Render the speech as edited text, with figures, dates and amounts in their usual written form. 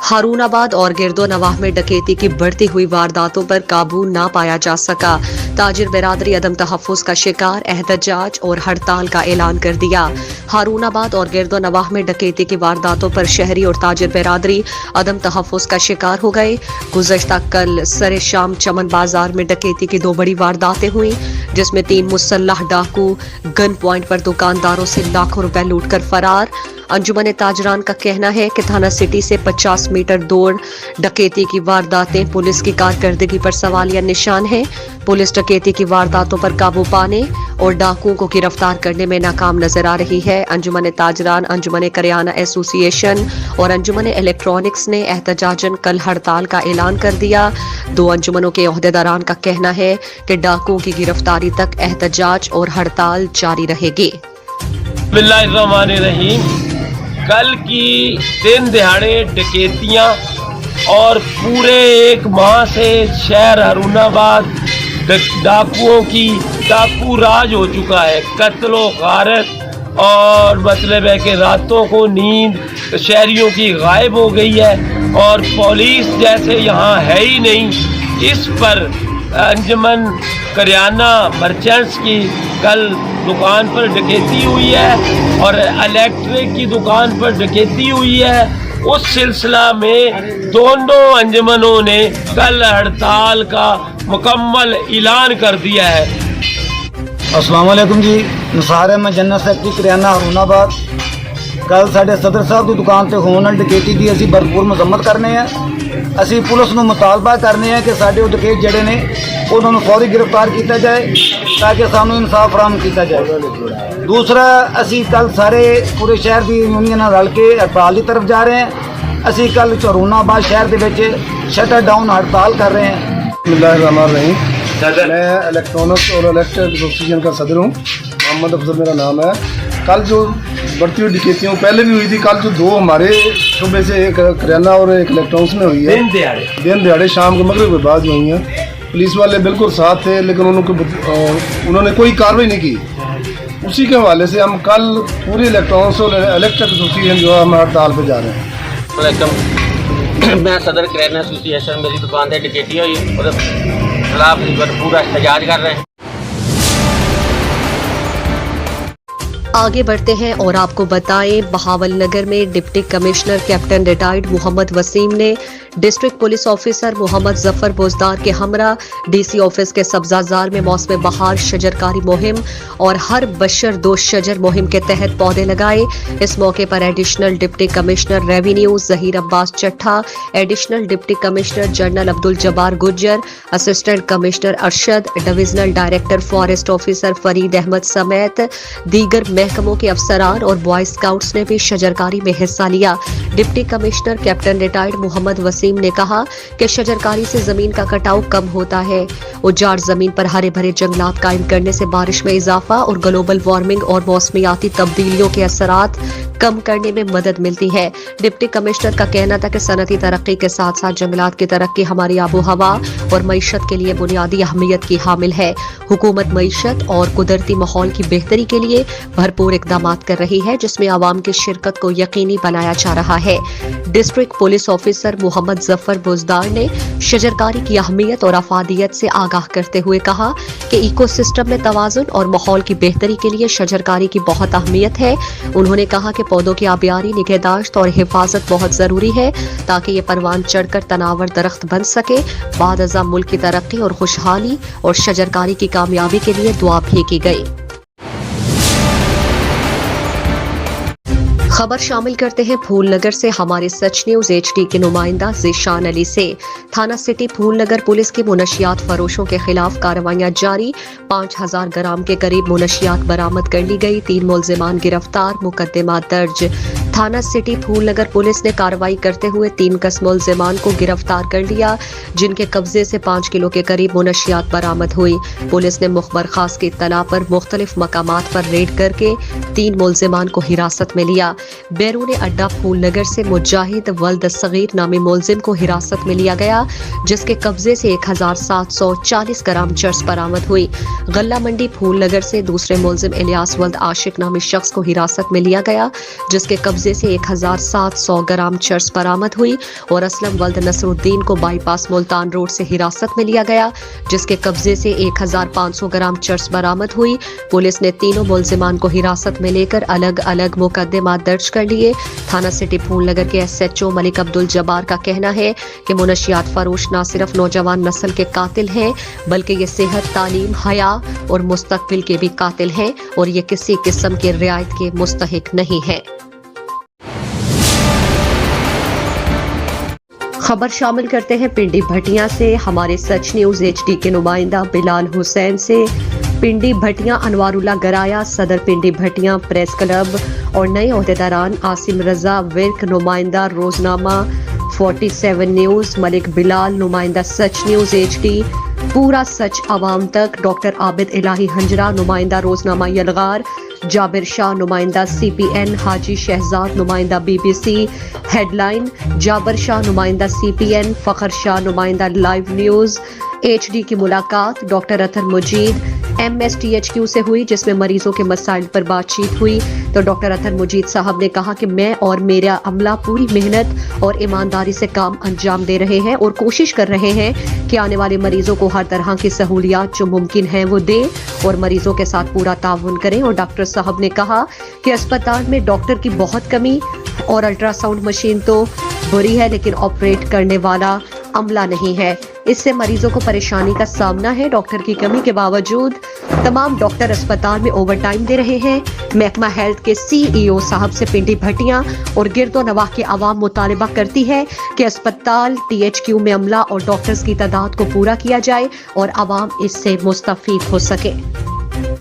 हारून आबाद और गिरदो नवाह में डकैती की बढ़ती हुई वारदातों पर काबू ना पाया जा सका। ताजिर बिरादरी अदम तहफ़्फ़ुज़ का शिकार, एहतजाज और हड़ताल का ऐलान कर दिया। हारून आबाद और गिरदो नवाह में डकैती की वारदातों पर शहरी और ताजिर बिरादरी अदम तहफ़्फ़ुज़ का शिकार हो गए। गुज़श्ता कल सरे शाम चमन बाजार में डकैती की 2 बड़ी वारदातें हुई, जिसमें 3 मुसल्लह डाकू गन पॉइंट पर दुकानदारों से लाखों रुपए लूट कर फरार। अंजुमन ताजरान का कहना है कि थाना सिटी से 50 मीटर दूर डकैती की वारदातें पुलिस की कारकर्दगी पर सवालिया निशान है। पुलिस डकैती की वारदातों पर काबू पाने और डाकुओं को गिरफ्तार करने में नाकाम नजर आ रही है। अंजुमन ताजरान, अंजुमन करियाना एसोसिएशन और अंजुमन इलेक्ट्रॉनिक्स ने एहतजाजन कल हड़ताल का ऐलान कर दिया। 2 अंजुमनों के ओहदेदारान का कहना है कि डाकुओं की गिरफ्तारी तक एहतजाज और हड़ताल जारी रहेगी। बिस्मिल्लाहिर्रहमानिर्रहीम। कल की दिन दिहाड़े डकैतियाँ और पूरे 1 माह से शहर हारूनाबाद डाकुओं की डाकू राज हो चुका है। कत्लो गारत और मतलब है कि रातों को नींद शहरियों की गायब हो गई है और पुलिस जैसे यहाँ है ही नहीं। इस पर अंजुमन करियाना मर्चेंट्स की कल दुकान पर डकैती हुई है और इलेक्ट्रिक की दुकान पर डकैती हुई है। उस सिलसिला में दोनों अंजुमनों ने कल हड़ताल का मुकम्मल ऐलान कर दिया है। अस्सलाम वालेकुम जी, नसार है मैं जन्नत सेक्रेटरी करियाना हारूनाबाद। कल साढ़े सदर साहब की दुकान से होने वाली डकैती की असी भरपूर मजम्मत करने हैं। असी पुलिस को मुतालबा करने हैं कि साढ़े वो डकैत जड़े ने उन्होंने फौरी गिरफ्तार किया जाए ताकि सानू इंसाफ फराहम किया जाए। दूसरा, असी कल सारे पूरे शहर की यूनियन रल के हड़ताल की तरफ जा रहे हैं। असी कल हारूनाबाद शहर के विच शटर डाउन हड़ताल कर रहे हैं। बिस्मिल्लाहिर्रहमानिर्रहीम। मैं इलेक्ट्रॉनिक्स और इलेक्ट्रिक एसोसिएशन का सदर हूँ, मोहम्मद अफजल मेरा नाम है। कल जो बढ़ती हुई डकैतियों पहले भी हुई थी, कल जो 2 हमारे सुबह से एक करियाना और एक इलेक्ट्रॉनिक्स में हुई है, दिन दिहाड़े शाम के मगरिब के बाद हुई हैं। पुलिस वाले बिल्कुल साथ थे लेकिन उन्होंने कोई कार्रवाई नहीं की। उसी के हवाले से हम कल पूरी इलेक्ट्रॉनिक्स और इलेक्ट्रिक एसोसिएशन जो है हम हड़ताल पर जा रहे हैं। मैं सदर करियाना एसोसिएशन, मेरी दुकान से डकैती हुई और खिलाफ पूरा एहतजाज कर रहे हैं। आगे बढ़ते हैं और आपको बताएं, बहावलनगर में deputy commissioner captain retired Mohammad Waseem ने district police officer Mohammad Zafar Bozdar के हमरा डीसी ऑफिस के सब्जाजार में मौसम बहार शजरकारी मुहिम और हर बशर 2 शजर मुहिम के तहत पौधे लगाए। इस मौके पर additional deputy commissioner revenue Zaheer Abbas Chattha, additional deputy commissioner general Abdul Jabbar Gujjar, assistant commissioner Arshad, divisional director forest officer Farid Ahmed समेत दीगर महकमों के अफसरान और बॉय स्काउट्स ने भी शजरकारी में हिस्सा लिया। Deputy commissioner captain retired Mohammad Waseem ने कहा कि शजरकारी से जमीन का कटाव कम होता है। उजाड़ जमीन पर हरे भरे जंगलात कायम करने से बारिश में इजाफा और ग्लोबल वार्मिंग और मौसमियाती तब्दीलियों के असरात कम करने में मदद मिलती है। डिप्टी कमिश्नर का कहना था कि सनती तरक्की के साथ साथ जंगलात की तरक्की हमारी आबो हवा और मईशत के लिए बुनियादी अहमियत की हामिल है। हुकूमत मईशत और कुदरती माहौल की बेहतरी के लिए भरपूर इकदामात कर रही है, जिसमें आवाम की शिरकत को यकीनी बनाया जा रहा है। District police officer Mohammad Zafar Bozdar ने शजरकारी की अहमियत और अफादियत से आगाह करते हुए कहा कि इकोसिस्टम में तवाजुन और माहौल की बेहतरी के लिए शजरकारी की बहुत अहमियत है। उन्होंने कहा कि पौधों की आबियारी, निगहदाश्त और हिफाजत बहुत जरूरी है ताकि ये परवान चढ़कर तनावर दरख्त बन सके। बाद अज़ा मुल्क की तरक्की और खुशहाली और शजरकारी की कामयाबी के लिए दुआ भी की गई। खबर शामिल करते हैं फूलनगर से हमारे सच न्यूज HD के नुमाइंदा ज़ीशान अली से। थाना सिटी फूलनगर पुलिस की मुनशियात फरोशों के खिलाफ कार्रवाइयां जारी। 5000 ग्राम के करीब मुनशियात बरामद कर ली गई। 3 मुलजिमान गिरफ्तार, मुकदमा दर्ज। थाना सिटी फूलनगर पुलिस ने कार्रवाई करते हुए 3 कस मुलजिमान को गिरफ्तार कर लिया, जिनके कब्जे से 5 किलो के करीब मुनशियात बरामद हुई। पुलिस ने मुखबर खास की इत्तला पर मुख्तलिफ मकामात पर रेड करके 3 मुलजिमान को हिरासत में लिया। बैरून अड्डा फूलनगर से मुजाहिद वल्द सगीर नामी मुलजिम को हिरासत में लिया गया, जिसके कब्जे से 1740 ग्राम चर्स बरामद हुई। गल्ला मंडी फूलनगर से दूसरे मुलजिम इलियास वल्द आशिक नामी शख्स को हिरासत में लिया गया, जिसके कब्जे कब्जे से 1700 ग्राम चर्स बरामद हुई और असलम वल्द नसरुद्दीन को बाईपास मुल्तान रोड से हिरासत में लिया गया, जिसके कब्जे से 1500 ग्राम चर्स बरामद हुई। पुलिस ने तीनों मुलजिमान को हिरासत में लेकर अलग अलग मुकदमा दर्ज कर लिए। थाना सिटी फूल नगर के SHO मलिक अब्दुल जब्बार का कहना है कि मुनशियात फरोश न सिर्फ नौजवान नस्ल के कातिल हैं, बल्कि ये सेहत, तालीम, हया और मुस्तकबिल के भी कातिल हैं और ये किसी किस्म की रियायत के मुस्तहिक नहीं है। खबर शामिल करते हैं पिंडी भटिया से। हमारे सच न्यूज HD के नुमाइंदा बिलाल हुसैन से। पिंडी भटिया अनवारुल्लाह गराया सदर पिंडी भटिया प्रेस क्लब और नए ओहदेदारान आसिम रजा विर्क नुमाइंदा रोजनामा 47 न्यूज, मलिक बिलाल नुमाइंदा सच न्यूज HD, पूरा सच आवाम तक, डॉक्टर आबिद इलाही हंजरा नुमाइंदा रोजनामा यलगार, जाबिर शाह नुमाइंदा CPN, हाजी शहजाद नुमाइंदा BBC हेडलाइन, जाबिर शाह नुमाइंदा CPN, फखर शाह नुमाइंदा लाइव न्यूज HD की मुलाकात डॉक्टर अतर मुजीद MSTHQ से हुई, जिसमें मरीजों के मसाइल पर बातचीत हुई। तो डॉक्टर अतर मुजीद साहब ने कहा कि मैं और मेरा अमला पूरी मेहनत और ईमानदारी से काम अंजाम दे रहे हैं और कोशिश कर रहे हैं कि आने वाले मरीजों को हर तरह की सहूलियात जो मुमकिन है वो दें और मरीजों के साथ पूरा ताउन करें। और डॉक्टर साहब ने कहा कि अस्पताल में डॉक्टर की बहुत कमी और अल्ट्रासाउंड मशीन तो बुरी है, लेकिन ऑपरेट करने वाला अमला नहीं है, इससे मरीजों को परेशानी का सामना है। डॉक्टर की कमी के बावजूद तमाम डॉक्टर अस्पताल में ओवरटाइम दे रहे हैं। महकमा हेल्थ के CEO साहब से पिंडी भटिया और गिरदो नवाह की आवाम मुतालबा करती है कि अस्पताल THQ में अमला और डॉक्टर्स की तादाद को पूरा किया जाए और आवाम इससे मुस्तफीद हो सके।